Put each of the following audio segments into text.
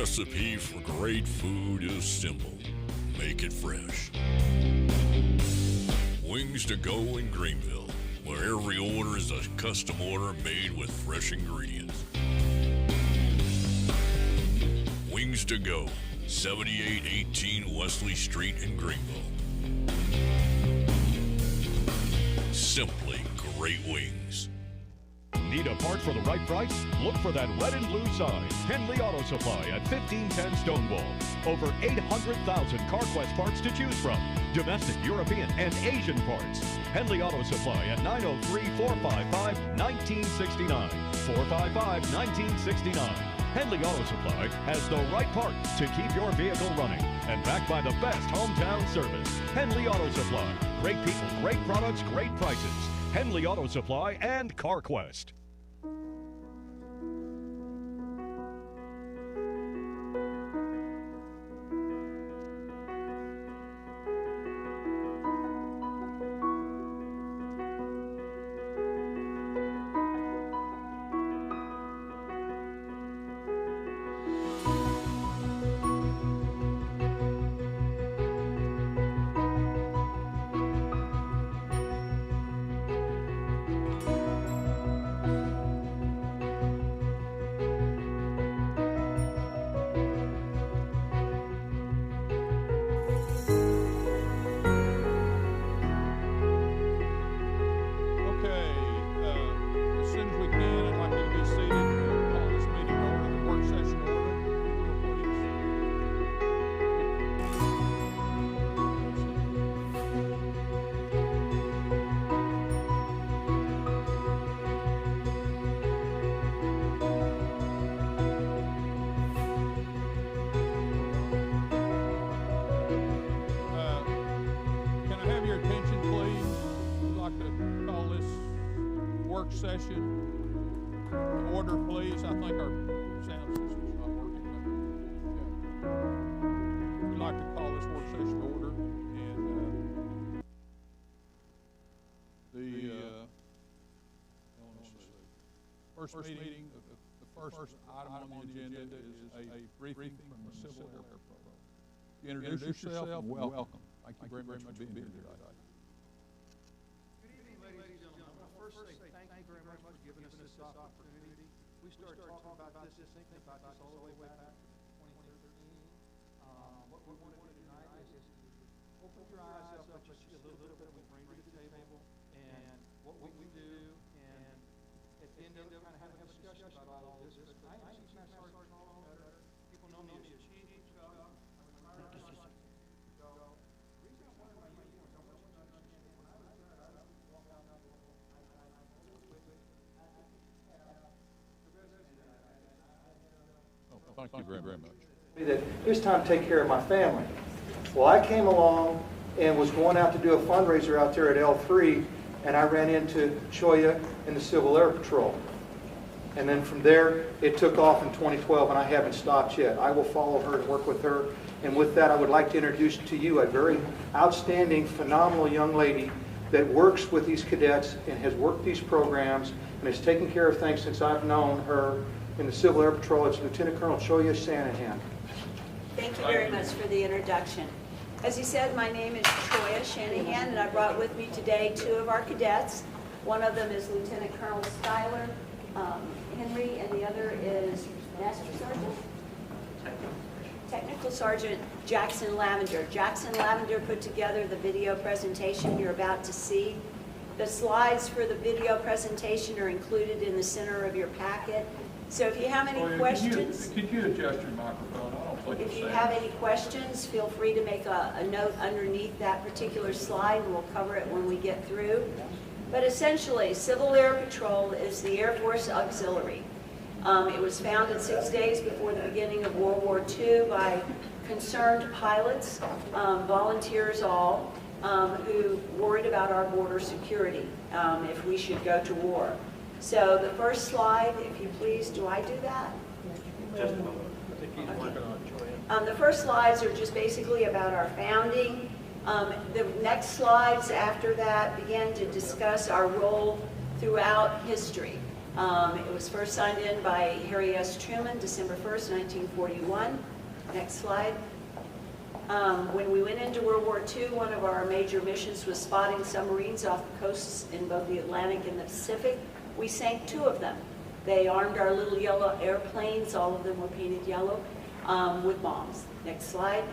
recipe for great food is simple. Make it fresh. Wings to go in Greenville, where every order is a custom order made with fresh ingredients. Wings to go, 7818 Wesley Street in Greenville. Simply great wings. Need a part for the right price? Look for that red and blue sign. Henley Auto Supply at 1510 Stonewall. Over 800,000 CarQuest parts to choose from. Domestic, European, and Asian parts. Henley Auto Supply at 903-455-1969. 455-1969. Henley Auto Supply has the right part to keep your vehicle running. And backed by the best hometown service. Henley Auto Supply. Great people, great products, great prices. Henley Auto Supply and CarQuest. Session order, please. I think our sound system's not working, but yeah. We'd like to call this work session order, and first meeting, the first item on the agenda is a briefing from the Civil Air Program. You introduce yourself and welcome. Thank you very much for being here today. Opportunity. We started talking about this, thinking about this all the way back in 2013. What we want to do tonight is open your eyes up, let you see a little bit of what we bring to the table and what we do, and at the end of it, kind of have a discussion about all this. But I see my sergeant all better. People know me as Chief. So the reason I wanted my uniform, I want you to understand that when I was there, I walked out the door. Thank you very much. That it's time to take care of my family. Well, I came along and was going out to do a fundraiser out there at L3, and I ran into Choya in the Civil Air Patrol. And then from there, it took off in 2012, and I haven't stopped yet. I will follow her and work with her. And with that, I would like to introduce to you a very outstanding, phenomenal young lady that works with these cadets and has worked these programs and has taken care of things since I've known her in the Civil Air Patrol. It's Lieutenant Colonel Choya Shanahan. Thank you very much for the introduction. As you said, my name is Choya Shanahan, and I brought with me today two of our cadets. One of them is Lieutenant Colonel Schuyler Henry, and the other is Master Sergeant? Technical Sergeant Jackson Lavender. Jackson Lavender put together the video presentation you're about to see. The slides for the video presentation are included in the center of your packet. So if you have any questions... Could you adjust your microphone? I don't think if you have any questions, feel free to make a note underneath that particular slide, and we'll cover it when we get through. But essentially, Civil Air Patrol is the Air Force Auxiliary. It was founded 6 days before the beginning of World War II by concerned pilots, volunteers all, who worried about our border security if we should go to war. So the first slide, if you please, do I do that? Just a moment. I think he's working on it. The first slides are just basically about our founding. The next slides after that begin to discuss our role throughout history. It was first signed in by Harry S. Truman, December 1st, 1941. Next slide. When we went into World War II, one of our major missions was spotting submarines off the coasts in both the Atlantic and the Pacific. We sank 2 of them. They armed our little yellow airplanes, all of them were painted yellow, with bombs. Next slide.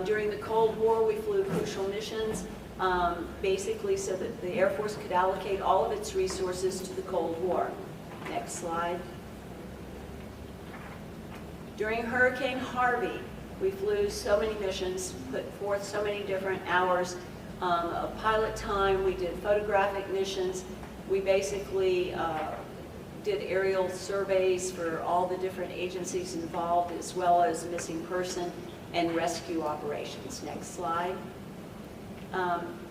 During the Cold War, we flew crucial missions, basically so that the Air Force could allocate all of its resources to the Cold War. Next slide. During Hurricane Harvey, we flew so many missions, put forth so many different hours of pilot time. We did photographic missions. We basically did aerial surveys for all the different agencies involved, as well as missing person and rescue operations. Next slide.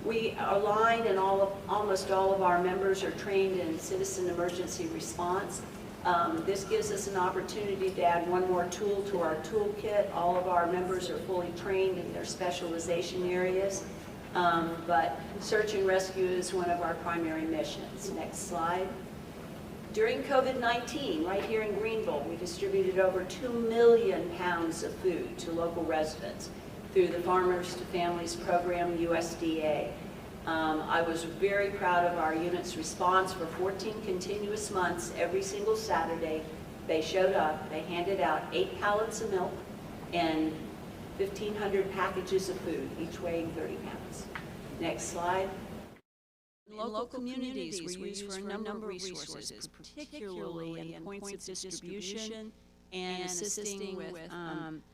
We are aligned, and almost all of our members are trained in citizen emergency response. This gives us an opportunity to add one more tool to our toolkit. All of our members are fully trained in their specialization areas, but search and rescue is one of our primary missions. Next slide. During COVID-19, right here in Greenville, we distributed over 2 million pounds of food to local residents through the Farmers to Families program, USDA. I was very proud of our unit's response. For 14 continuous months, every single Saturday, they showed up, they handed out 8 pallets of milk and 1,500 packages of food, each weighing 30 pounds. Next slide. In local communities, we're used for a number of resources, particularly in points of distribution and assisting with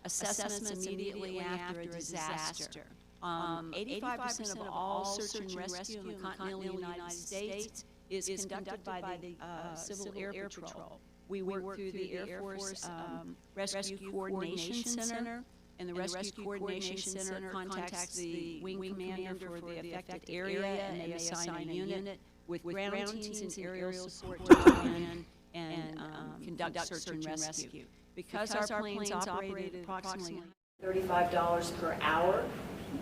assessments immediately after a disaster. 85% of all search and rescue in the continental United States is conducted by the Civil Air Patrol. We work through the Air Force Rescue Coordination Center, and the Rescue Coordination Center contacts the wing commander for the affected area, and they assign a unit with ground teams and aerial support to come in and conduct search and rescue. Because our planes operated approximately $35 per hour,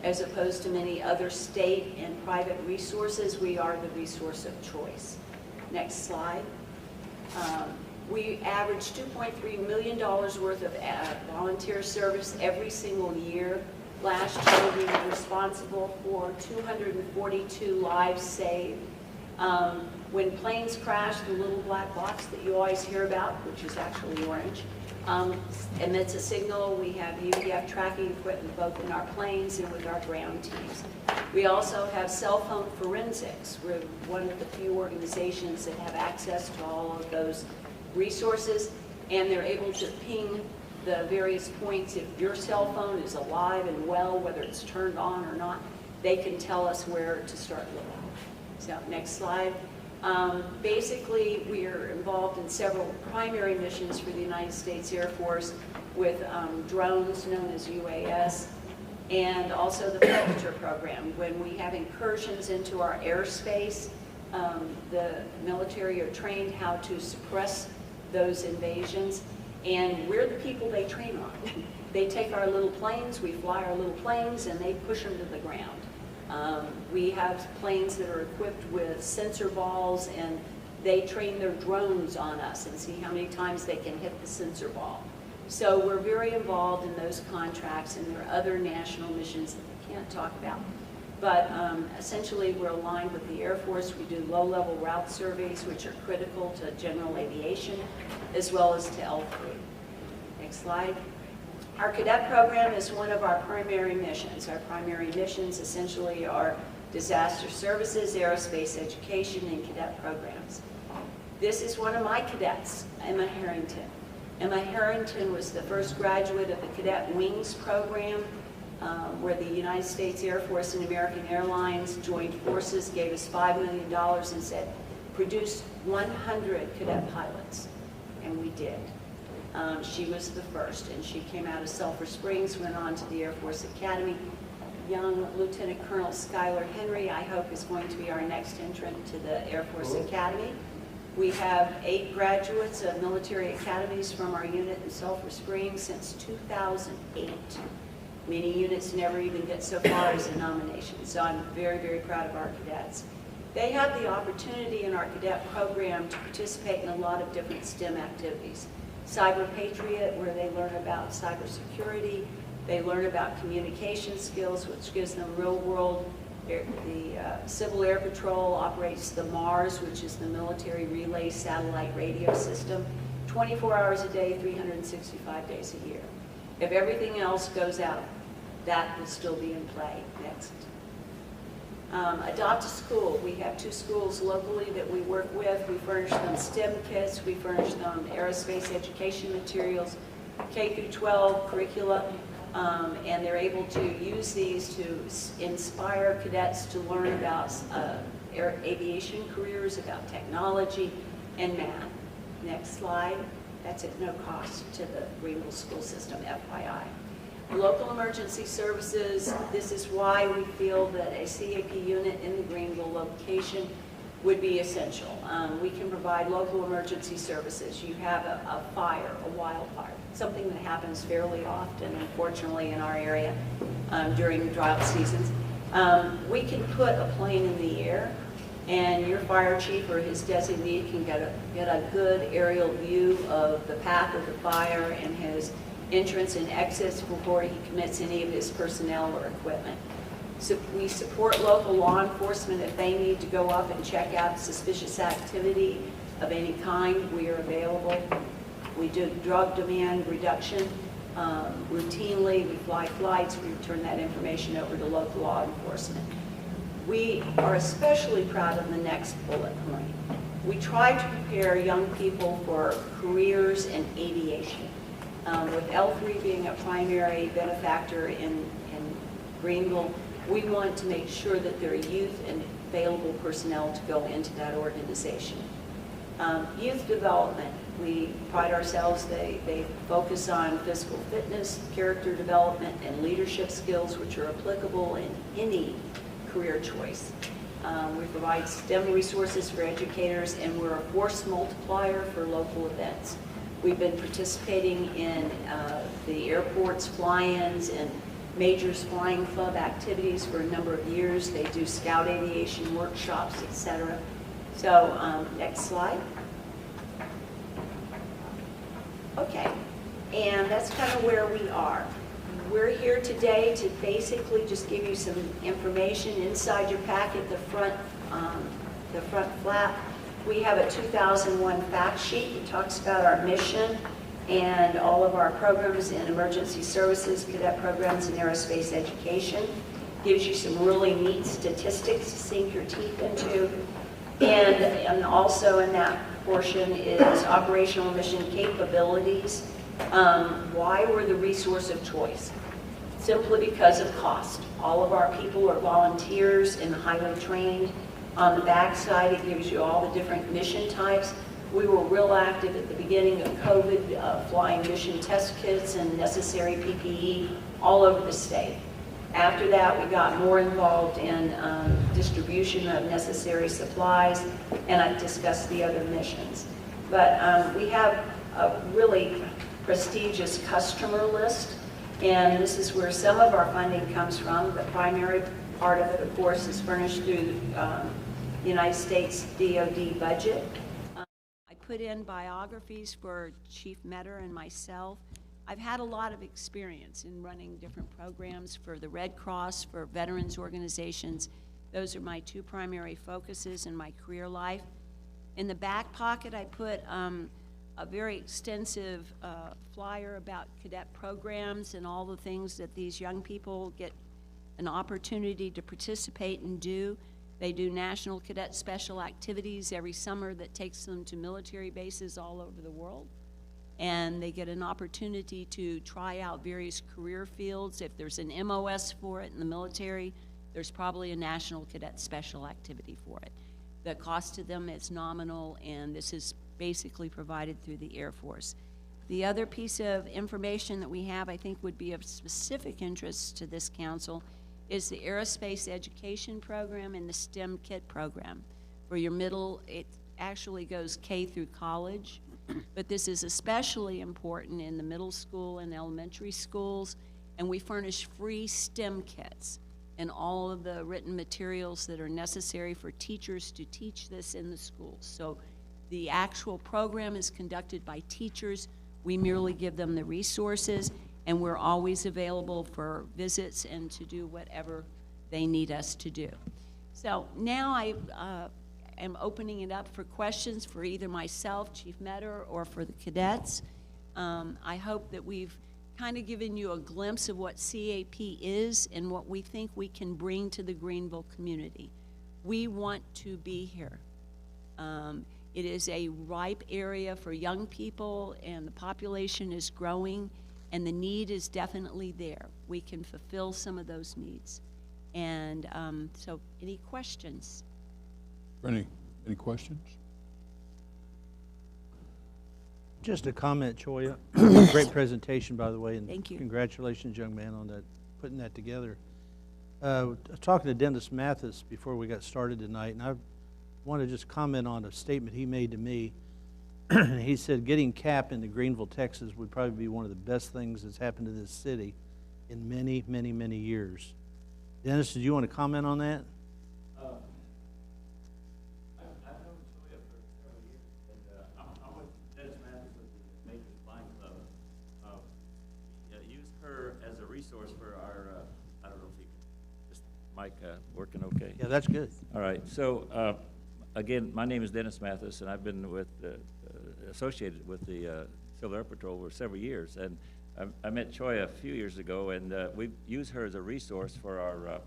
as opposed to many other state and private resources, we are the resource of choice. Next slide. We average $2.3 million worth of volunteer service every single year. Last year, we were responsible for 242 lives saved. When planes crash, the little black box that you always hear about, which is actually orange, emits a signal. We have UDF tracking equipment both in our planes and with our ground teams. We also have cell phone forensics. We're one of the few organizations that have access to all of those resources, and they're able to ping the various points. If your cell phone is alive and well, whether it's turned on or not, they can tell us where to start looking. So next slide. Basically, we are involved in several primary missions for the United States Air Force with drones known as UAS, and also the Predator program. When we have incursions into our airspace, the military are trained how to suppress those invasions, and we're the people they train on. They take our little planes, we fly our little planes, and they push them to the ground. We have planes that are equipped with sensor balls, and they train their drones on us and see how many times they can hit the sensor ball. So we're very involved in those contracts, and there are other national missions that we can't talk about. But essentially, we're aligned with the Air Force. We do low-level route surveys, which are critical to general aviation, as well as to L3. Next slide. Our cadet program is one of our primary missions. Our primary missions essentially are disaster services, aerospace education, and cadet programs. This is one of my cadets, Emma Harrington. Emma Harrington was the first graduate of the Cadet Wings program, where the United States Air Force and American Airlines joined forces, gave us $5 million and said, produce 100 cadet pilots, and we did. She was the first, and she came out of Sulphur Springs, went on to the Air Force Academy. Young Lieutenant Colonel Skylar Henry, I hope, is going to be our next entrant to the Air Force Academy. We have 8 graduates of military academies from our unit in Sulphur Springs since 2008. Many units never even get so far as a nomination, so I'm very, very proud of our cadets. They have the opportunity in our cadet program to participate in a lot of different STEM activities. Cyber Patriot, where they learn about cybersecurity. They learn about communication skills, which gives them real world. The Civil Air Patrol operates the MARS, which is the Military Relay Satellite Radio System, 24 hours a day, 365 days a year. If everything else goes out, that will still be in play. Next. Adopt a School. We have 2 schools locally that we work with. We furnish them STEM kits. We furnish them aerospace education materials, K through 12 curricula, and they're able to use these to inspire cadets to learn about aviation careers, about technology, and math. Next slide. That's at no cost to the Greenville school system, FYI. Local emergency services, this is why we feel that a CAP unit in the Greenville location would be essential. We can provide local emergency services. You have a fire, a wildfire, something that happens fairly often, unfortunately, in our area during drought seasons. We can put a plane in the air, and your fire chief or his designee can get a good aerial view of the path of the fire and his entrance and exits before he commits any of his personnel or equipment. So we support local law enforcement if they need to go up and check out suspicious activity of any kind. We are available. We do drug demand reduction routinely. We fly flights. We return that information over to local law enforcement. We are especially proud of the next bullet point. We try to prepare young people for careers in aviation. With L3 being a primary benefactor in Greenville, we want to make sure that there are youth and available personnel to go into that organization. Youth development, we pride ourselves, they focus on physical fitness, character development, and leadership skills, which are applicable in any career choice. We provide STEM resources for educators, and we're a force multiplier for local events. We've been participating in the airport's fly-ins and Majors Flying Club activities for a number of years. They do scout aviation workshops, etc. So next slide. Okay, and that's kind of where we are. We're here today to basically just give you some information inside your packet, the front flap. We have a 2001 fact sheet that talks about our mission and all of our programs in emergency services, cadet programs, and aerospace education. Gives you some really neat statistics to sink your teeth into. And also in that portion is operational mission capabilities. Why we're the resource of choice? Simply because of cost. All of our people are volunteers and highly trained. On the back side, it gives you all the different mission types. We were real active at the beginning of COVID, flying mission test kits and necessary PPE all over the state. After that, we got more involved in distribution of necessary supplies, and I discussed the other missions. But we have a really prestigious customer list, and this is where some of our funding comes from. The primary part of it, of course, is furnished through the United States DoD budget. I put in biographies for Chief Metter and myself. I've had a lot of experience in running different programs for the Red Cross, for veterans organizations. Those are my 2 primary focuses in my career life. In the back pocket, I put a very extensive flyer about cadet programs and all the things that these young people get an opportunity to participate and do. They do National Cadet Special Activities every summer that takes them to military bases all over the world. And they get an opportunity to try out various career fields. If there's an MOS for it in the military, there's probably a National Cadet Special Activity for it. The cost to them is nominal, and this is basically provided through the Air Force. The other piece of information that we have, I think, would be of specific interest to this council is the Aerospace Education Program and the STEM Kit Program. For your middle, it actually goes K through college, but this is especially important in the middle school and elementary schools, and we furnish free STEM kits. and all of the written materials that are necessary for teachers to teach this in the schools. So the actual program is conducted by teachers. We merely give them the resources, and we're always available for visits and to do whatever they need us to do. So now I am opening it up for questions for either myself, Chief Metter, or for the cadets. I hope that we've kind of given you a glimpse of what CAP is and what we think we can bring to the Greenville community. We want to be here. It is a ripe area for young people, and the population is growing, and the need is definitely there. We can fulfill some of those needs. And so any questions? Any questions? Just a comment, Choya. Great presentation, by the way, and Thank you. Congratulations, young man, on that, putting that together. I was talking to Dennis Mathis before we got started tonight, and I want to just comment on a statement he made to me. He said getting CAP into Greenville, Texas would probably be one of the best things that's happened to this city in many, many, many years. Dennis, did you want to comment on that? I've known Choya for several years, and I'm with Dennis Mathis with the Major Flying Club. Use her as a resource for our, I don't know if you can, just mic working okay? Yeah, that's good. All right, so again, my name is Dennis Mathis, and I've been with, associated with the Civil Air Patrol for several years. And I met Choya a few years ago, and we use her as a resource for our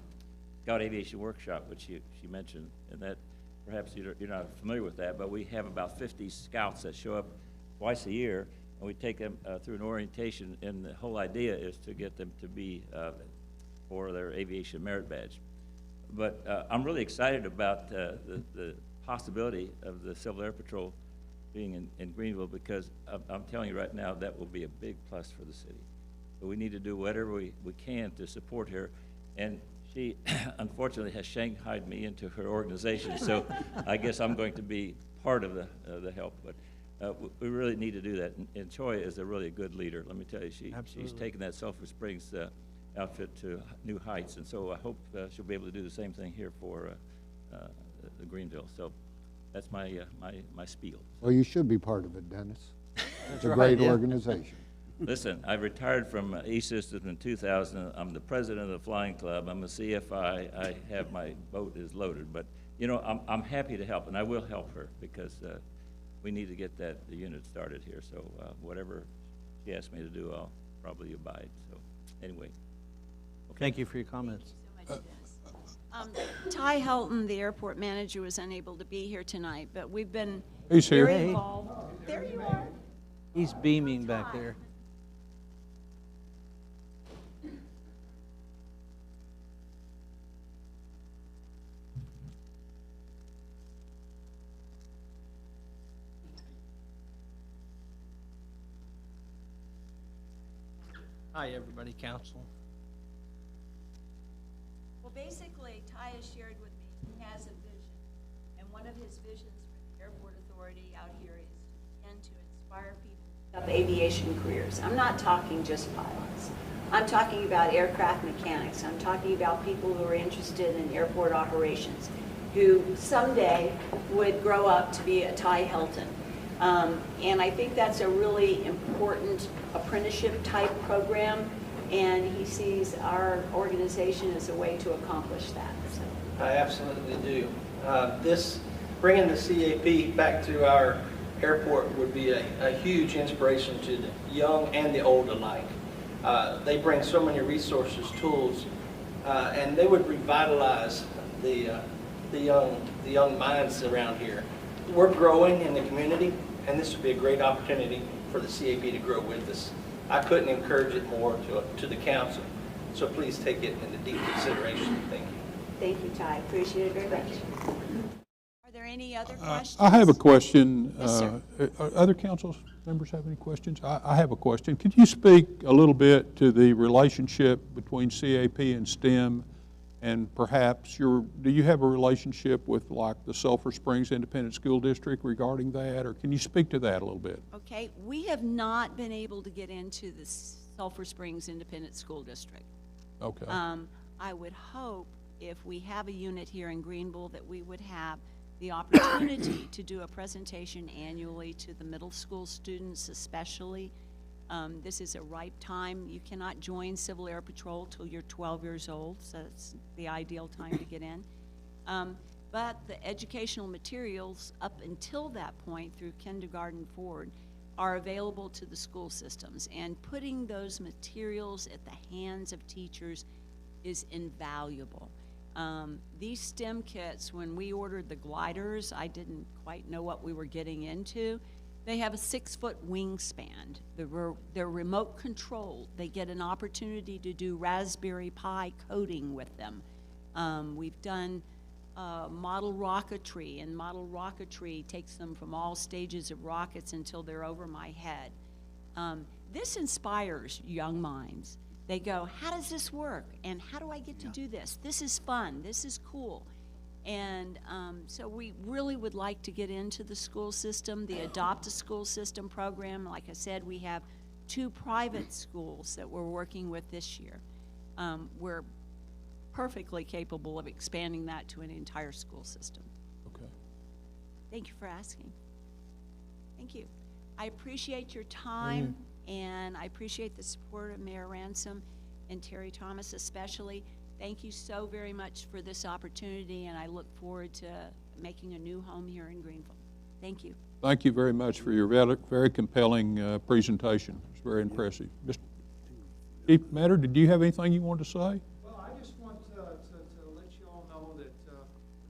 Scout Aviation Workshop, which she mentioned, and that perhaps you're not familiar with that, but we have about 50 scouts that show up twice a year, and we take them through an orientation, and the whole idea is to get them to be for their aviation merit badge. But I'm really excited about the possibility of the Civil Air Patrol being in Greenville, because I'm telling you right now, that will be a big plus for the city. But we need to do whatever we can to support her. And she, unfortunately, has shanghaied me into her organization, so I guess I'm going to be part of the help. But we really need to do that. And Choya is a really good leader. Let me tell you, she's taken that Sulphur Springs outfit to new heights, and so I hope she'll be able to do the same thing here for the Greenville. So that's my my spiel. Well, you should be part of it, Dennis. It's a right, great yeah. organization. Listen, I retired from E-Systems in 2000. I'm the president of the Flying Club. I'm a CFI. I have my boat is loaded, but you know, I'm happy to help, and I will help her, because we need to get the unit started here. So whatever she asks me to do, I'll probably abide. So anyway. Okay. Thank you for your comments. Thank you so much, Dennis. Ty Helton, the airport manager, was unable to be here tonight, but we've been He's here. very Hey. involved. There you are. He's beaming back there. Hi, everybody, council. Well, basically, Ty has shared with me he has a vision, and one of his visions for the airport authority out here is to begin to inspire people to pick up aviation careers. I'm not talking just pilots. I'm talking about aircraft mechanics. I'm talking about people who are interested in airport operations, who someday would grow up to be a Ty Helton. And I think that's a really important apprenticeship type program, and he sees our organization as a way to accomplish that. So. I absolutely do. Bringing the CAP back to our airport would be a huge inspiration to the young and the old alike. They bring so many resources, tools, and they would revitalize the young minds around here. We're growing in the community, and this would be a great opportunity for the CAP to grow with us. I couldn't encourage it more to the council, so please take it into deep consideration. Thank you. Thank you, Ty. Appreciate it very much. Are there any other questions? I have a question. Yes, sir. Other council members have any questions? I have a question. Could you speak a little bit to the relationship between CAP and STEM, and perhaps do you have a relationship with like the Sulphur Springs Independent School District regarding that, or can you speak to that a little bit? Okay, we have not been able to get into the Sulphur Springs Independent School District. Okay. I would hope if we have a unit here in Greenville that we would have the opportunity to do a presentation annually to the middle school students especially. This is a ripe time. You cannot join Civil Air Patrol till you're 12 years old, so it's the ideal time to get in. But the educational materials up until that point through kindergarten forward are available to the school systems, and putting those materials at the hands of teachers is invaluable. These STEM kits, when we ordered the gliders, I didn't quite know what we were getting into. They have a 6-foot wingspan. They're remote controlled. They get an opportunity to do Raspberry Pi coding with them. We've done model rocketry, and model rocketry takes them from all stages of rockets until they're over my head. This inspires young minds. They go, how does this work? And how do I get to do this? This is fun. This is cool. And so we really would like to get into the school system, the Adopt a School System program. Like I said, we have 2 private schools that we're working with this year. We're perfectly capable of expanding that to an entire school system. Okay. Thank you for asking. Thank you. I appreciate your time, and I appreciate the support of Mayor Ransom and Terry Thomas especially. Thank you so very much for this opportunity, and I look forward to making a new home here in Greenville. Thank you. Thank you very much for your very, very compelling presentation. It's very impressive. Mr. Chief Matter, did you have anything you wanted to say? Well, I just want to let you all know that the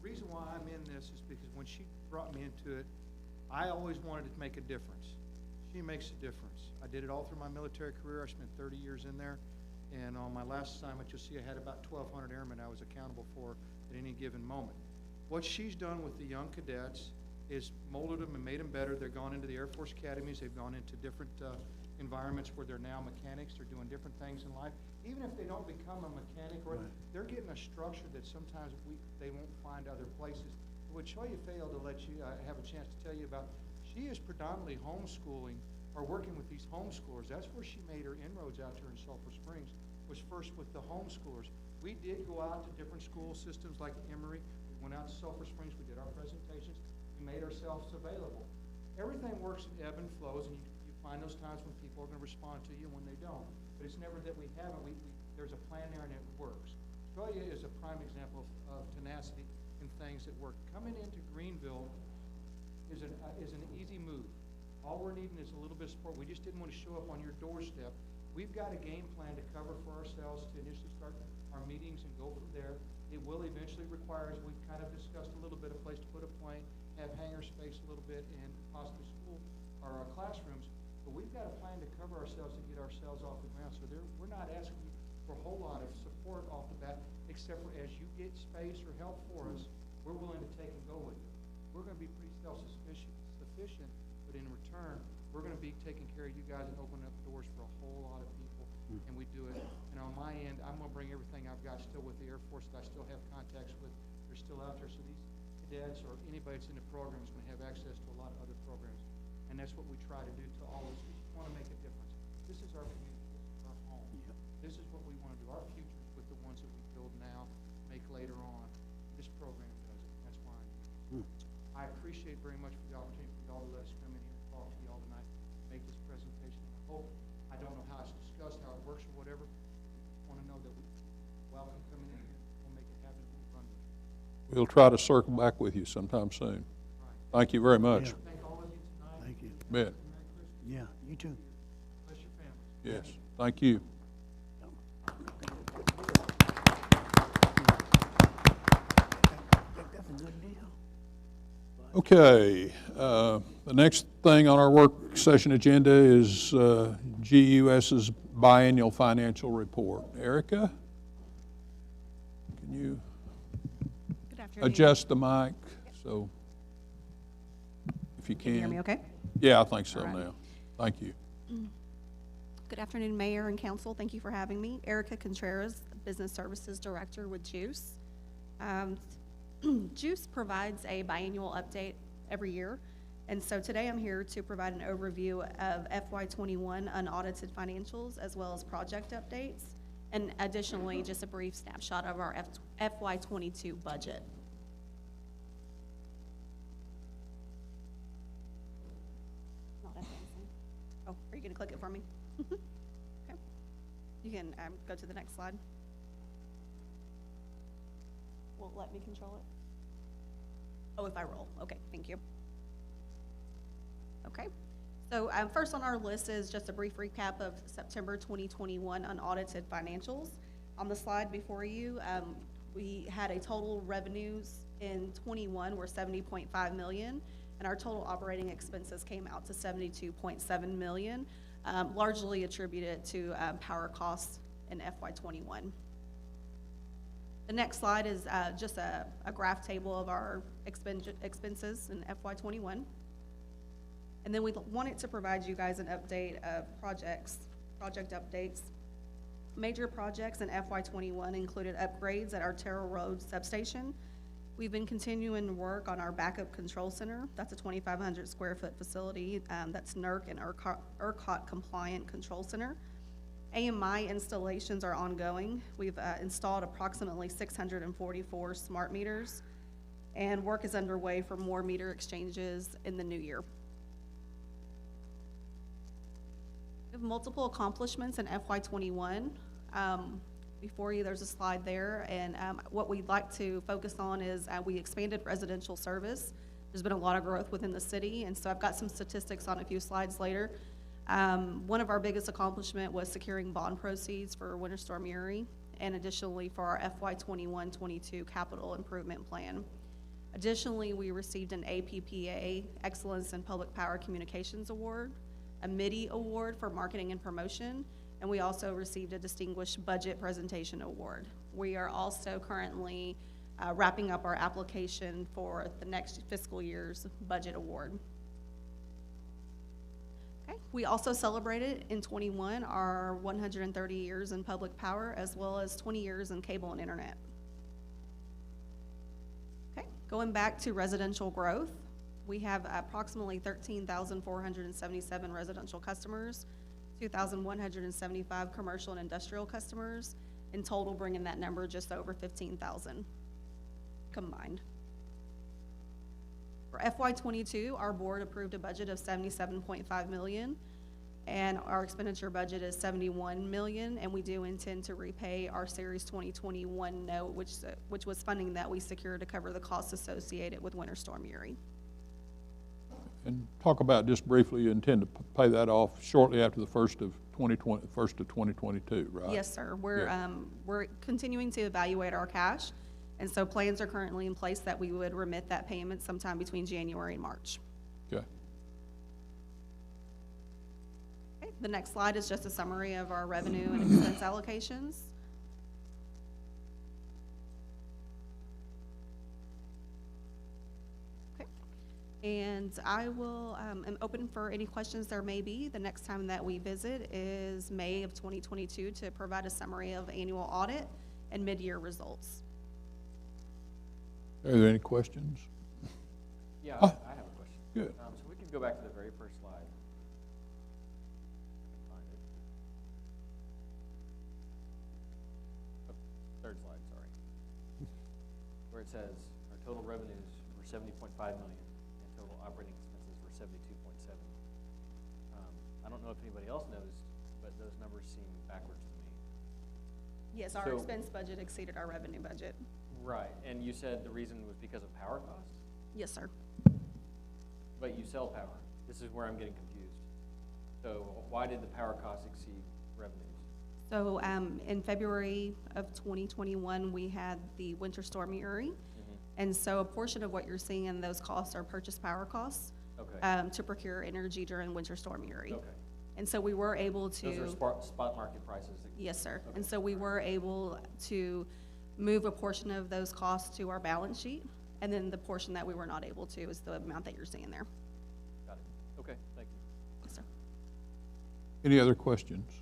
reason why I'm in this is because when she brought me into it, I always wanted to make a difference. She makes a difference. I did it all through my military career. I spent 30 years in there. And on my last assignment, you'll see I had about 1,200 airmen I was accountable for at any given moment. What she's done with the young cadets is molded them and made them better. They've gone into the Air Force academies. They've gone into different environments where they're now mechanics. They're doing different things in life. Even if they don't become a mechanic, or they're getting a structure that sometimes they won't find other places. What Choya failed to let you have a chance to tell you about, she is predominantly homeschooling or working with these homeschoolers. That's where she made her inroads out here in Sulphur Springs, was first with the homeschoolers. We did go out to different school systems like Emory. We went out to Sulphur Springs. We did our presentations. We made ourselves available. Everything works in ebb and flows, and you find those times when people are going to respond to you and when they don't. But it's never that we haven't. There's a plan there, and it works. Australia is a prime example of tenacity and things that work. Coming into Greenville is an easy move. All we're needing is a little bit of support. We just didn't want to show up on your doorstep. We've got a game plan to cover for ourselves to initially start our meetings and go from there. It will eventually require, as we've kind of discussed a little bit, a place to put a plane, have hangar space a little bit, and possibly school or classrooms. But we've got a plan to cover ourselves and get ourselves off the ground. So we're not asking for a whole lot of support off the bat, except for as you get space or help for us, we're willing to take and go with it. We're going to be pretty self-sufficient, but in return, we're going to be taking care of you guys and opening up doors for a whole lot of people, and we do it. And on my end, I'm going to bring everything I've got still with the Air Force that I still have contacts with. They're still out there, so these cadets or anybody that's in the program is going to have access to a lot of other programs. And that's what we try to do to all of us. We just want to make a difference. This is our community. This is our home. Yep. This is what we want to do. Our future is with the ones that we build now, make later on. This program does it. That's why I appreciate very much for the opportunity for y'all to let us come in here and talk to y'all tonight, make this presentation. I don't know how it's discussed, how it works or whatever. I want to know that we welcome coming in here. We'll make it happen if we run with it. We'll try to circle back with you sometime soon. Right. Thank you very much. Thank all of you tonight. Thank you. Bet. Merry Christmas. Yeah, you too. Bless your families. Yes. Thank you. That's a good deal. Okay, the next thing on our work session agenda is GUS's biennial financial report. Erica, can you Good afternoon. adjust the mic? So, if you can. Can you hear me okay? Yeah, I think so All right. now. Thank you. Good afternoon, Mayor and Council. Thank you for having me. Erica Contreras, Business Services Director with JUICE. JUICE provides a biannual update every year, and so today I'm here to provide an overview of FY21 unaudited financials as well as project updates, And additionally, just a brief snapshot of our FY22 budget. Not advancing. Oh, are you going to click it for me? Okay. You can go to the next slide. Won't let me control it. Oh, if I roll. Okay, thank you. Okay. So first on our list is just a brief recap of September 2021 unaudited financials. On the slide before you, we had a total revenues in 21 were 70.5 million, and our total operating expenses came out to 72.7 million, largely attributed to power costs in FY21. The next slide is just a graph table of our expenses in FY21. And then we wanted to provide you guys an update of project updates. Major projects in FY21 included upgrades at our Terrell Road substation. We've been continuing to work on our backup control center. That's a 2,500 square foot facility. That's NERC and ERCOT compliant control center. AMI installations are ongoing. We've installed approximately 644 smart meters, and work is underway for more meter exchanges in the new year. We have multiple accomplishments in FY21. Before you, there's a slide there, and what we'd like to focus on is we expanded residential service. There's been a lot of growth within the city, and so I've got some statistics on a few slides later. One of our biggest accomplishment was securing bond proceeds for Winter Storm Uri, and additionally for our FY21-22 capital improvement plan. Additionally, we received an APPA Excellence in Public Power Communications Award, a MIDI Award for Marketing and Promotion, and we also received a Distinguished Budget Presentation Award. We are also currently wrapping up our application for the next fiscal year's budget award. Okay. We also celebrated in 21 our 130 years in public power, as well as 20 years in cable and internet. Okay. Going back to residential growth, we have approximately 13,477 residential customers, 2,175 commercial and industrial customers, in total bringing that number just over 15,000 combined. For FY22, our board approved a budget of 77.5 million, and our expenditure budget is 71 million, and we do intend to repay our Series 2021 note, which was funding that we secured to cover the costs associated with Winter Storm Uri. And talk about just briefly, you intend to pay that off shortly after the first of 2022, right? Yes, sir. We're continuing to evaluate our cash, and so plans are currently in place that we would remit that payment sometime between January and March. Okay. Okay. The next slide is just a summary of our revenue and expense allocations. And I will, am open for any questions there may be. The next time that we visit is May of 2022 to provide a summary of annual audit and mid-year results. Are there any questions? Yeah, Oh. I have a question. Good. So we could go back to the very first slide. Find it. Oh, third slide, sorry. Where it says our total revenues were 70.5 million. Total operating expenses were 72.7. I don't know if anybody else noticed, but those numbers seem backwards to me. Yes, our So- expense budget exceeded our revenue budget. Right, and you said the reason was because of power costs? Yes, sir. But you sell power. This is where I'm getting confused. So why did the power costs exceed revenues? So in February of 2021, we had the Winter Storm Uri. And so a portion of what you're seeing in those costs are purchase power costs Okay. to procure energy during Winter Storm Uri. Okay. And so we were able to. Those are spot market prices? Yes, sir. Okay. And so we were able to move a portion of those costs to our balance sheet, and then the portion that we were not able to is the amount that you're seeing there. Got it. Okay, thank you. Yes, sir. Any other questions?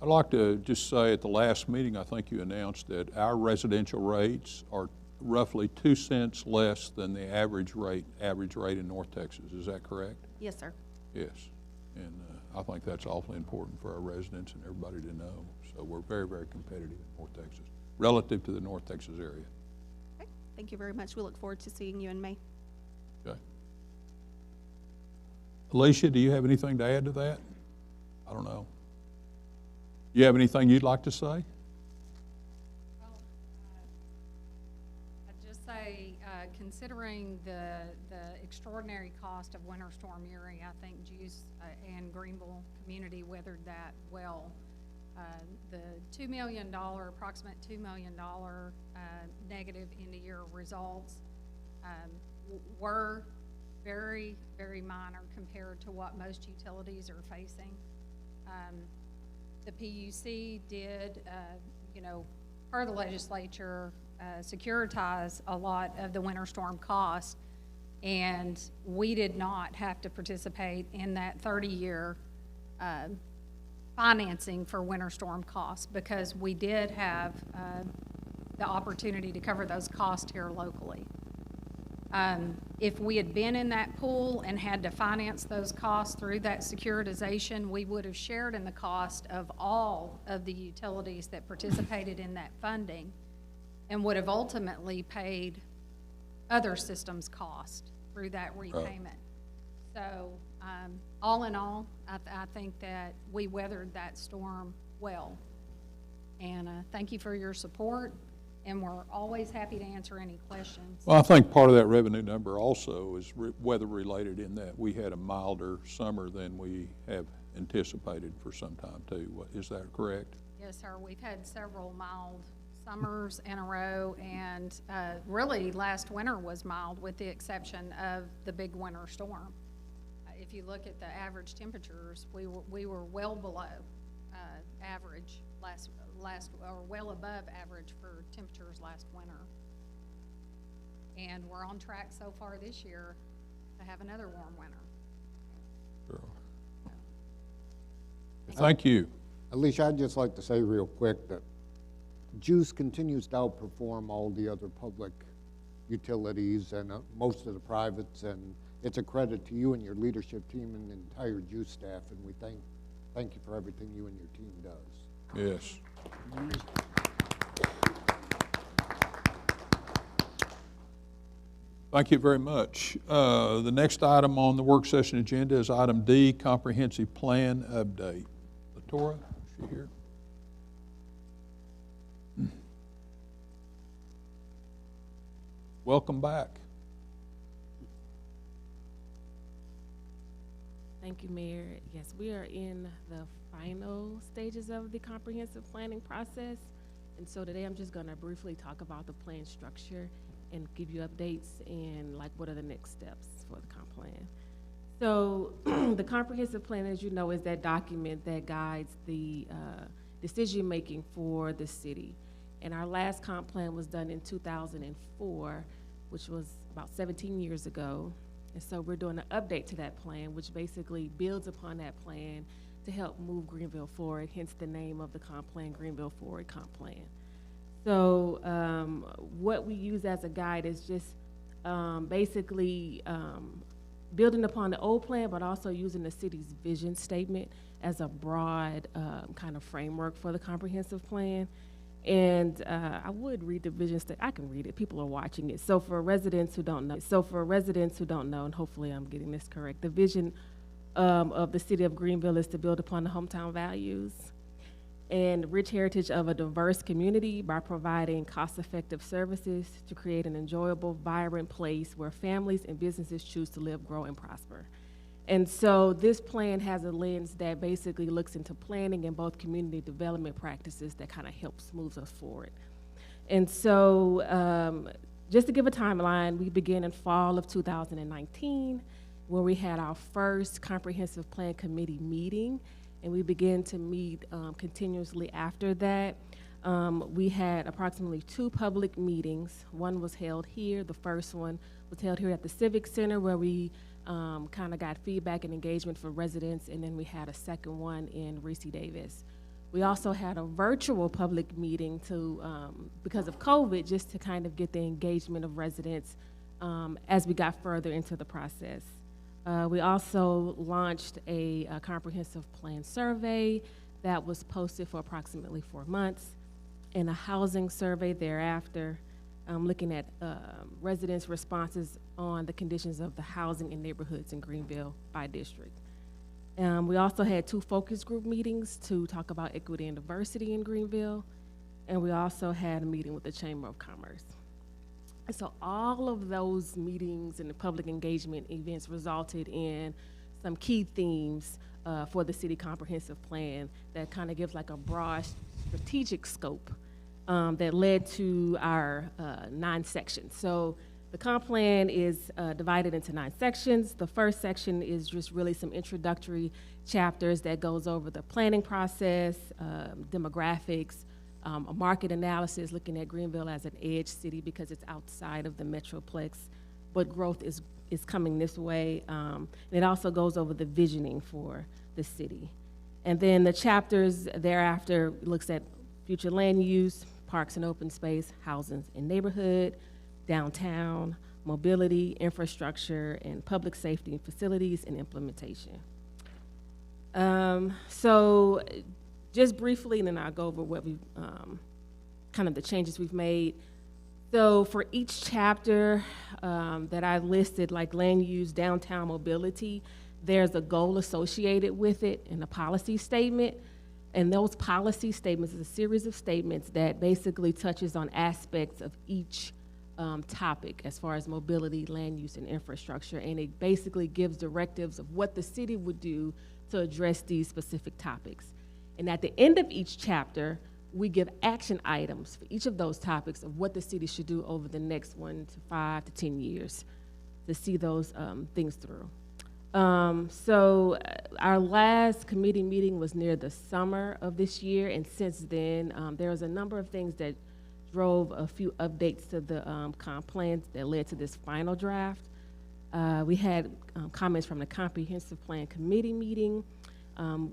I'd like to just say at the last meeting, I think you announced that our residential rates are roughly 2 cents less than the average rate in North Texas. Is that correct? Yes, sir. Yes. And I think that's awfully important for our residents and everybody to know. So we're very, very competitive in North Texas, relative to the North Texas area. Okay, thank you very much. We look forward to seeing you in May. Okay. Alicia, do you have anything to add to that? I don't know. You have anything you'd like to say? Well, I'd just say, considering the extraordinary cost of Winter Storm Uri, I think Juice and Greenville community weathered that well. The approximate $2 million negative end-of-year results were very, very minor compared to what most utilities are facing. The PUC did, per the legislature, securitize a lot of the winter storm cost, and we did not have to participate in that 30-year financing for winter storm costs because we did have the opportunity to cover those costs here locally. If we had been in that pool and had to finance those costs through that securitization, we would have shared in the cost of all of the utilities that participated in that funding and would have ultimately paid other systems cost through that repayment. So all in all, I think that we weathered that storm well. And thank you for your support. And we're always happy to answer any questions. Well, I think part of that revenue number also is weather-related in that we had a milder summer than we have anticipated for some time, too. Is that correct? Yes, sir. We've had several mild summers in a row, and really last winter was mild with the exception of the big winter storm. If you look at the average temperatures, we were well below average or well above average for temperatures last winter. And we're on track so far this year to have another warm winter. Sure. Thank you. Alicia, I'd just like to say real quick that Juice continues to outperform all the other public utilities and most of the privates, and it's a credit to you and your leadership team and the entire Juice staff, and we thank you for everything you and your team does. Yes. Thank you very much. The next item on the work session agenda is item D, Comprehensive Plan Update. Latora, is she here? Welcome back. Thank you, Mayor. Yes, we are in the final stages of the comprehensive planning process. And so today I'm just gonna briefly talk about the plan structure and give you updates and like what are the next steps for the comp plan. So the comprehensive plan, as you know, is that document that guides the decision-making for the city. And our last comp plan was done in 2004, which was about 17 years ago. And so we're doing an update to that plan, which basically builds upon that plan to help move Greenville forward, hence the name of the comp plan, Greenville Forward Comp Plan. So what we use as a guide is just basically building upon the old plan, but also using the city's vision statement as a broad kind of framework for the comprehensive plan. And I would read the vision statement. I can read it. People are watching it. So for residents who don't know, and hopefully I'm getting this correct, the vision of the city of Greenville is to build upon the hometown values and rich heritage of a diverse community by providing cost-effective services to create an enjoyable, vibrant place where families and businesses choose to live, grow, and prosper. And so this plan has a lens that basically looks into planning and both community development practices that kind of helps move us forward. And so just to give a timeline, we began in fall of 2019 where we had our first comprehensive plan committee meeting, and we began to meet continuously after that. We had approximately 2 public meetings. One was held here. The first one was held here at the Civic Center where we kind of got feedback and engagement from residents, and then we had a second one in Reese Davis. We also had a virtual public meeting to, because of COVID, just to kind of get the engagement of residents as we got further into the process. We also launched a comprehensive plan survey that was posted for approximately 4 months, and a housing survey thereafter, looking at residents' responses on the conditions of the housing in neighborhoods in Greenville by district. We also had 2 focus group meetings to talk about equity and diversity in Greenville, and we also had a meeting with the Chamber of Commerce. And so all of those meetings and the public engagement events resulted in some key themes for the city comprehensive plan that kind of gives like a broad strategic scope that led to our 9 sections. So the comp plan is divided into 9 sections. The first section is just really some introductory chapters that goes over the planning process, demographics, a market analysis, looking at Greenville as an edge city because it's outside of the Metroplex, but growth is coming this way. And it also goes over the visioning for the city. And then the chapters thereafter looks at future land use, parks and open space, housing and neighborhood, downtown, mobility, infrastructure, and public safety and facilities and implementation. So just briefly, and then I'll go over what we've, kind of the changes we've made. So for each chapter that I listed, like land use, downtown mobility, there's a goal associated with it in a policy statement. And those policy statements is a series of statements that basically touches on aspects of each topic as far as mobility, land use, and infrastructure. And it basically gives directives of what the city would do to address these specific topics. And at the end of each chapter, we give action items for each of those topics of what the city should do over the next 1 to 5 to 10 years to see those things through. So our last committee meeting was near the summer of this year, and since then, there was a number of things that drove a few updates to the comp plans that led to this final draft. We had comments from the Comprehensive Plan Committee meeting.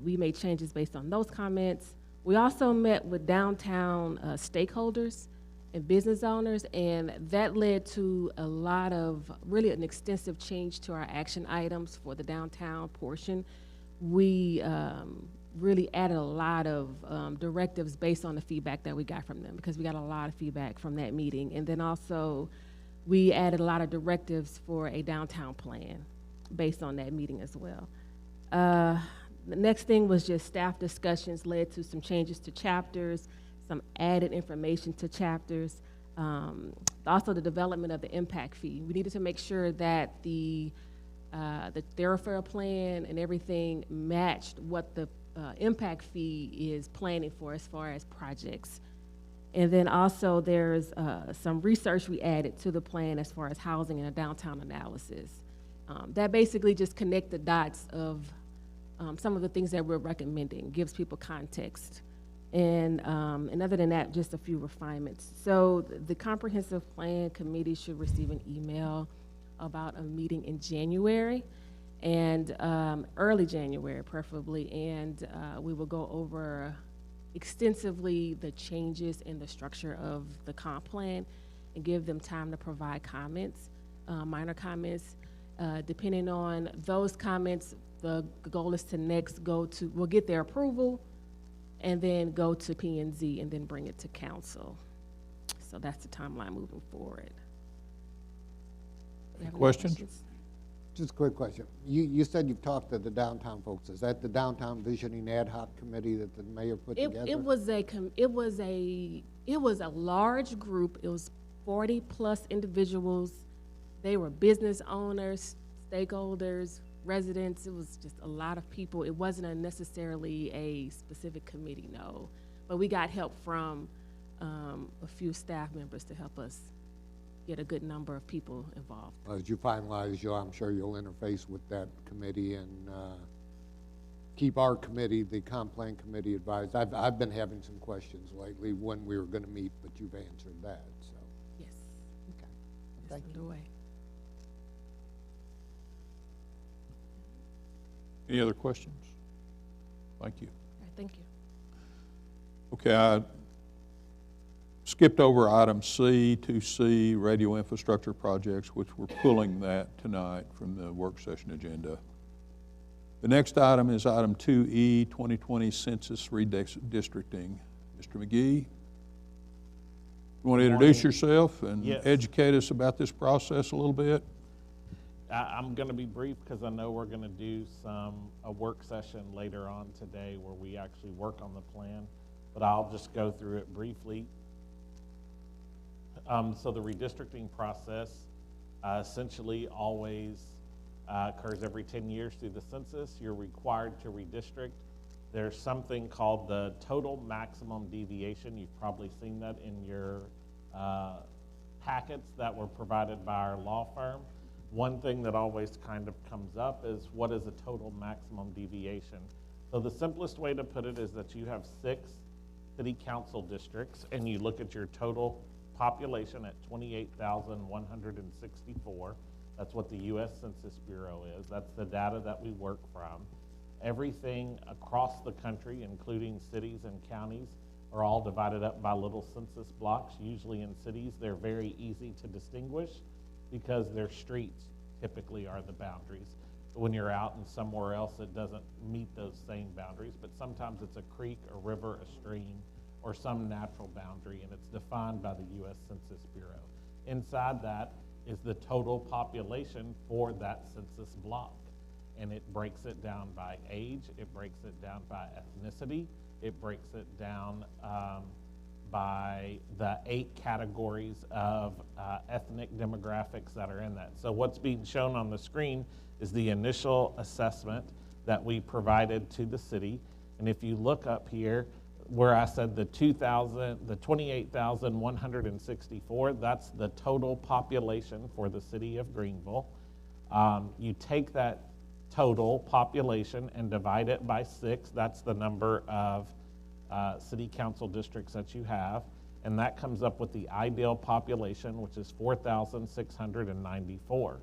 We made changes based on those comments. We also met with downtown stakeholders and business owners, and that led to a lot of, really an extensive change to our action items for the downtown portion. We really added a lot of directives based on the feedback that we got from them, because we got a lot of feedback from that meeting. And then also, we added a lot of directives for a downtown plan based on that meeting as well. The next thing was just staff discussions led to some changes to chapters, some added information to chapters. Also the development of the impact fee. We needed to make sure that the thoroughfare plan and everything matched what the impact fee is planning for as far as projects. And then also there's some research we added to the plan as far as housing and a downtown analysis. That basically just connect the dots of some of the things that we're recommending, gives people context. And other than that, just a few refinements. So the Comprehensive Plan Committee should receive an email about a meeting in January, and early January preferably, and we will go over extensively the changes in the structure of the comp plan and give them time to provide comments, minor comments. Depending on those comments, the goal is to next we'll get their approval and then go to P&Z and then bring it to council. So that's the timeline moving forward. Questions? Just a quick question. You said you've talked to the downtown folks. Is that the downtown visioning ad hoc committee that the mayor put together? It was a large group. It was 40 plus individuals. They were business owners, stakeholders, residents. It was just a lot of people. It wasn't necessarily a specific committee, no. But we got help from a few staff members to help us get a good number of people involved. As you finalize, I'm sure you'll interface with that committee and keep our committee, the comp plan committee, advised. I've been having some questions lately when we were going to meet, but you've answered that. So yes. Okay. Thank you. Any other questions? Thank you. All right, thank you. Okay, skipped over item C, 2C, radio infrastructure projects, which we're pulling that tonight from the work session agenda. The next item is item 2E, 2020 census redistricting. Mr. McGee, you want to introduce yourself and Yes. educate us about this process a little bit? I'm going to be brief because I know we're going to do a work session later on today where we actually work on the plan, but I'll just go through it briefly. So the redistricting process essentially always occurs every 10 years through the census. You're required to redistrict. There's something called the total maximum deviation. You've probably seen that in your packets that were provided by our law firm. One thing that always kind of comes up is what is a total maximum deviation? So the simplest way to put it is that you have 6 city council districts and you look at your total population at 28,164. That's what the U.S. Census Bureau is. That's the data that we work from. Everything across the country, including cities and counties, are all divided up by little census blocks. Usually in cities, they're very easy to distinguish because their streets typically are the boundaries. But when you're out and somewhere else, it doesn't meet those same boundaries, but sometimes it's a creek, a river, a stream, or some natural boundary, and it's defined by the U.S. Census Bureau. Inside that is the total population for that census block, and it breaks it down by age, it breaks it down by ethnicity, it breaks it down by the 8 categories of ethnic demographics that are in that. So what's being shown on the screen is the initial assessment that we provided to the city. And if you look up here where I said the 28,164, that's the total population for the city of Greenville. You take that total population and divide it by 6. That's the number of city council districts that you have, and that comes up with the ideal population, which is 4,694.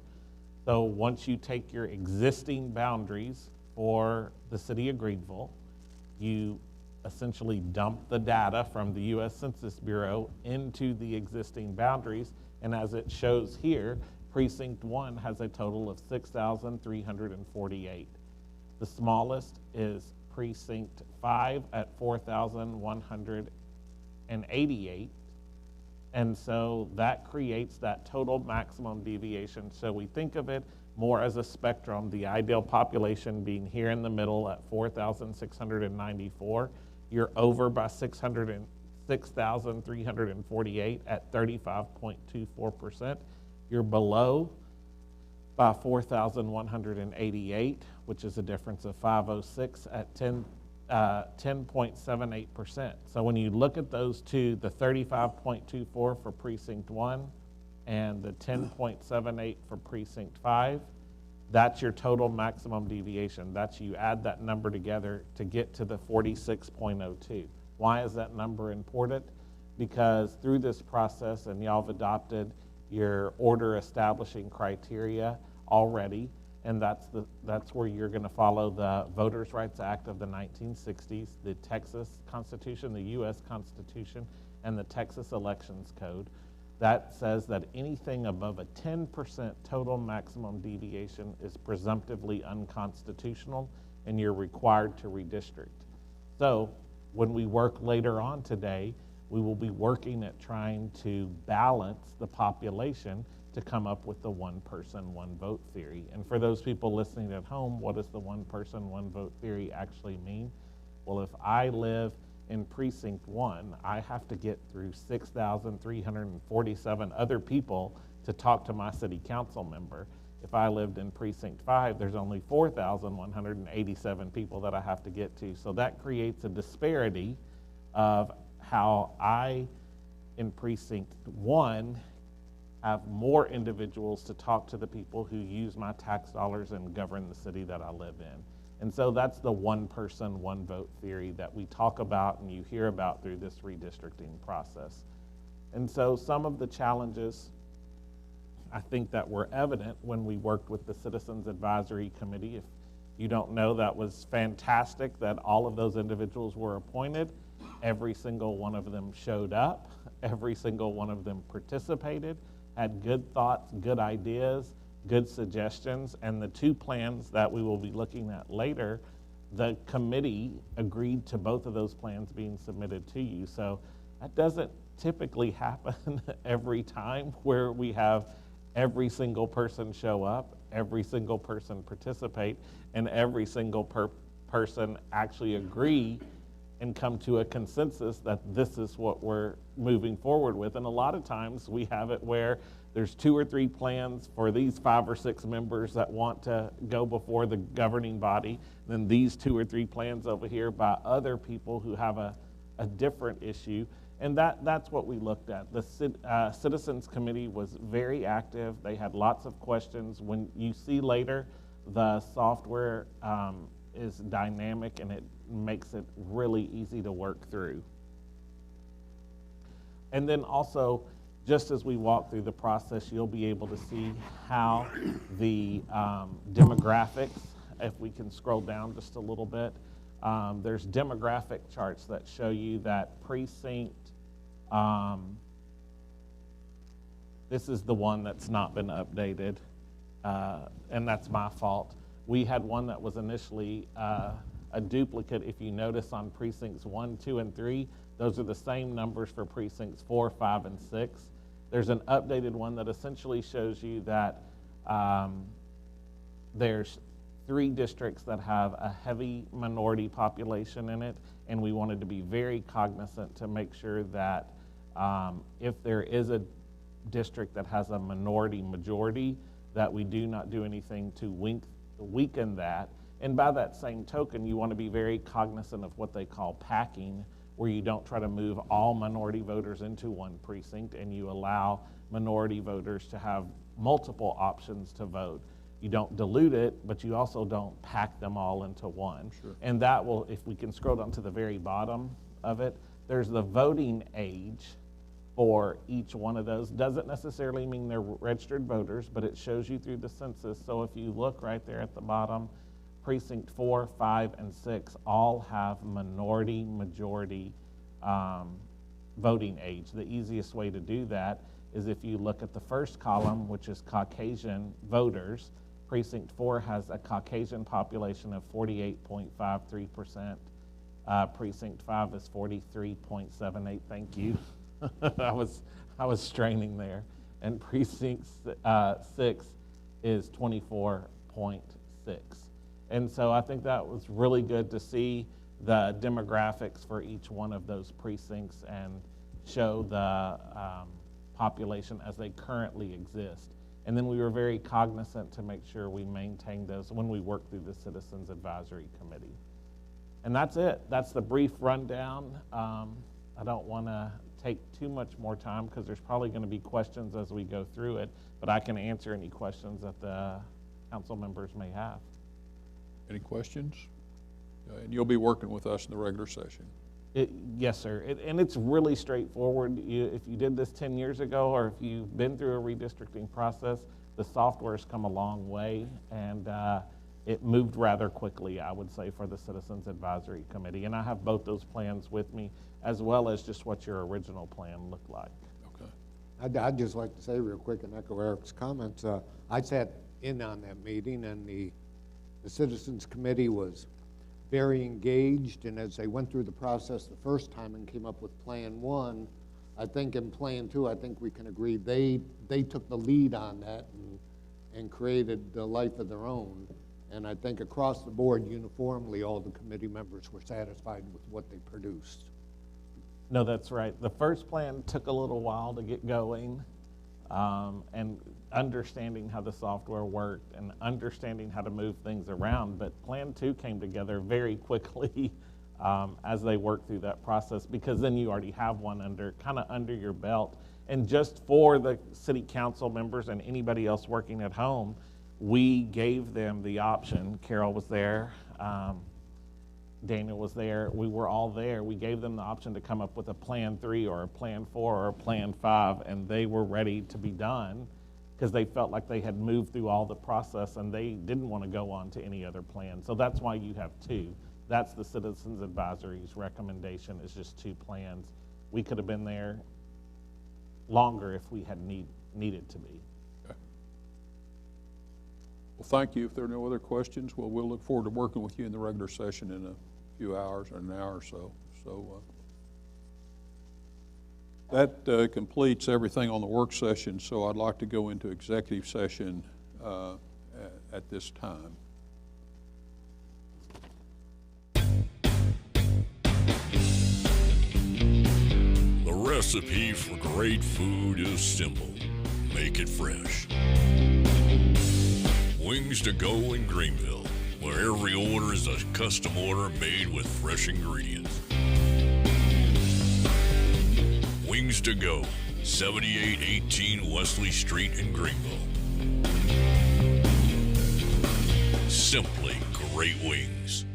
So once you take your existing boundaries for the city of Greenville, you essentially dump the data from the U.S. Census Bureau into the existing boundaries, and as it shows here, Precinct 1 has a total of 6,348. The smallest is Precinct 5 at 4,188. And so that creates that total maximum deviation. So we think of it more as a spectrum, the ideal population being here in the middle at 4,694. You're over by 6,348 at 35.24%. You're below by 4,188, which is a difference of 506 at 10.78%. So when you look at those two, the 35.24 for Precinct 1 and the 10.78 for Precinct 5, that's your total maximum deviation. That's you add that number together to get to the 46.02. Why is that number important? Because through this process, and y'all have adopted your order establishing criteria already, and that's where you're going to follow the Voters' Rights Act of the 1960s, the Texas Constitution, the U.S. Constitution, and the Texas Elections Code. That says that anything above a 10% total maximum deviation is presumptively unconstitutional, and you're required to redistrict. So when we work later on today, we will be working at trying to balance the population to come up with the one person, one vote theory. And for those people listening at home, what does the one person, one vote theory actually mean? Well, if I live in Precinct 1, I have to get through 6,347 other people to talk to my city council member. If I lived in Precinct 5, there's only 4,187 people that I have to get to. So that creates a disparity of how I, in Precinct 1, have more individuals to talk to the people who use my tax dollars and govern the city that I live in. And so that's the one person, one vote theory that we talk about and you hear about through this redistricting process. And so some of the challenges I think that were evident when we worked with the Citizens Advisory Committee. If you don't know, that was fantastic that all of those individuals were appointed. Every single one of them showed up every single one of them participated, had good thoughts, good ideas, good suggestions, and the two plans that we will be looking at later, the committee agreed to both of those plans being submitted to you. So that doesn't typically happen every time where we have every single person show up, every single person participate, and every single person actually agree and come to a consensus that this is what we're moving forward with. And a lot of times we have it where there's 2 or 3 plans for these 5 or 6 members that want to go before the governing body, then these 2 or 3 plans over here by other people who have a different issue. And that's what we looked at. The Citizens Committee was very active. They had lots of questions. When you see later, the software is dynamic and it makes it really easy to work through. And then also, just as we walk through the process, you'll be able to see how the demographics, if we can scroll down just a little bit, there's demographic charts that show you that precinct, this is the one that's not been updated, and that's my fault. We had one that was initially a duplicate. If you notice on precincts 1, 2, and 3, those are the same numbers for precincts 4, 5, and 6. There's an updated one that essentially shows you that there's 3 districts that have a heavy minority population in it, and we wanted to be very cognizant to make sure that if there is a district that has a minority majority, that we do not do anything to weaken that. And by that same token, you want to be very cognizant of what they call packing, where you don't try to move all minority voters into one precinct and you allow minority voters to have multiple options to vote. You don't dilute it, but you also don't pack them all into one. Sure. And that will, if we can scroll down to the very bottom of it, there's the voting age for each one of those. Doesn't necessarily mean they're registered voters, but it shows you through the census. So if you look right there at the bottom, precinct 4, 5, and 6 all have minority majority voting age. The easiest way to do that is if you look at the first column, which is Caucasian voters. Precinct 4 has a Caucasian population of 48.53%. Precinct 5 is 43.78. Thank you. I was straining there. And precinct 6 is 24.6. And so I think that was really good to see the demographics for each one of those precincts and show the population as they currently exist. And then we were very cognizant to make sure we maintained those when we worked through the Citizens Advisory Committee. And that's it. That's the brief rundown. I don't want to take too much more time because there's probably going to be questions as we go through it, but I can answer any questions that the council members may have. Any questions? And you'll be working with us in the regular session. Yes, sir. And it's really straightforward. If you did this 10 years ago or if you've been through a redistricting process, the software's come a long way, and it moved rather quickly, I would say, for the Citizens Advisory Committee. And I have both those plans with me, as well as just what your original plan looked like. Okay. I'd just like to say real quick and echo Eric's comments. I sat in on that meeting, and the Citizens Committee was very engaged, and as they went through the process the first time and came up with Plan 1, I think in Plan 2, I think we can agree they took the lead on that and created the life of their own. And I think across the board, uniformly, all the committee members were satisfied with what they produced. No, that's right. The first plan took a little while to get going, and understanding how the software worked and understanding how to move things around. But Plan 2 came together very quickly as they worked through that process, because then you already have one kind of under your belt. And just for the city council members and anybody else working at home, we gave them the option. Carol was there. Daniel was there. We were all there. We gave them the option to come up with a Plan 3 or a Plan 4 or a Plan 5, and they were ready to be done because they felt like they had moved through all the process and they didn't want to go on to any other plan. So that's why you have 2. That's the Citizens Advisory's recommendation, is just 2 plans. We could have been there longer if we had needed to be. Okay. Well, thank you. If there are no other questions, well, we'll look forward to working with you in the regular session in a few hours or an hour or so. That completes everything on the work session, so I'd like to go into executive session at this time. The recipe for great food is simple. Make it fresh. Wings to go in Greenville, where every order is a custom order made with fresh ingredients. Wings to go, 7818 Wesley Street in Greenville. Simply great wings.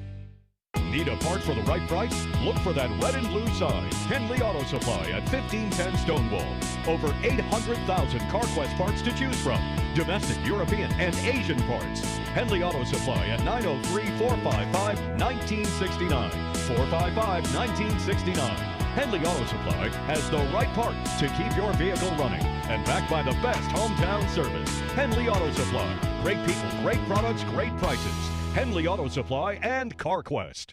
Need a part for the right price? Look for that red and blue sign. Henley Auto Supply at 1510 Stonewall. Over 800,000 CarQuest parts to choose from. Domestic, European, and Asian parts. Henley Auto Supply at 903-455-1969. 455-1969. Henley Auto Supply has the right part to keep your vehicle running. And backed by the best hometown service. Henley Auto Supply. Great people, great products, great prices. Henley Auto Supply and CarQuest.